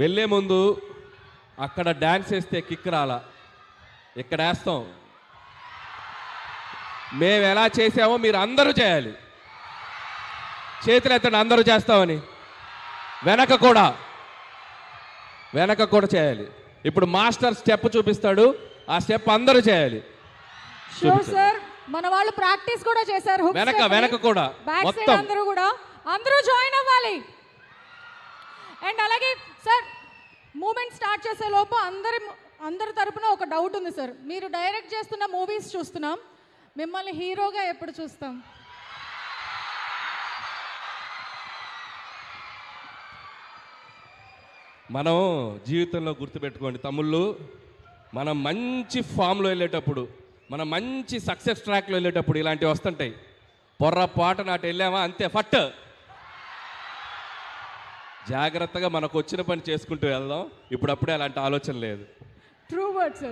వెళ్ళే ముందు అక్కడ డ్యాన్స్ వేస్తే కిక్ రాలా, ఇక్కడ వేస్తాం. మేము ఎలా చేసామో మీరు అందరూ చేయాలి. చేతులు ఎత్తండి అందరూ చేస్తామని. వెనక కూడా చేయాలి. ఇప్పుడు మాస్టర్ స్టెప్ చూపిస్తాడు, ఆ స్టెప్ అందరూ చేయాలి. సార్ మన వాళ్ళు ప్రాక్టీస్ కూడా చేశారు. వెనక కూడా మొత్తం అందరూ జాయిన్ అవ్వాలి. అండ్ అలాగే సార్ మూమెంట్ స్టార్ట్ చేసే లోపు అందరి తరపున ఒక డౌట్ ఉంది సార్. మీరు డైరెక్ట్ చేస్తున్న మూవీస్ చూస్తున్నాం, మిమ్మల్ని హీరోగా ఎప్పుడు చూస్తాం? మనం జీవితంలో గుర్తుపెట్టుకోండి తమ్ముళ్ళు, మనం మంచి ఫామ్లో వెళ్ళేటప్పుడు, మనం మంచి సక్సెస్ ట్రాక్లో వెళ్ళేటప్పుడు ఇలాంటివి వస్తుంటాయి. పొర్రపాటు నాటి వెళ్ళామా అంతే ఫట్. జాగ్రత్తగా మనకు వచ్చిన పని చేసుకుంటూ వెళ్దాం. ఇప్పుడప్పుడే అలాంటి ఆలోచన లేదు. True word sir.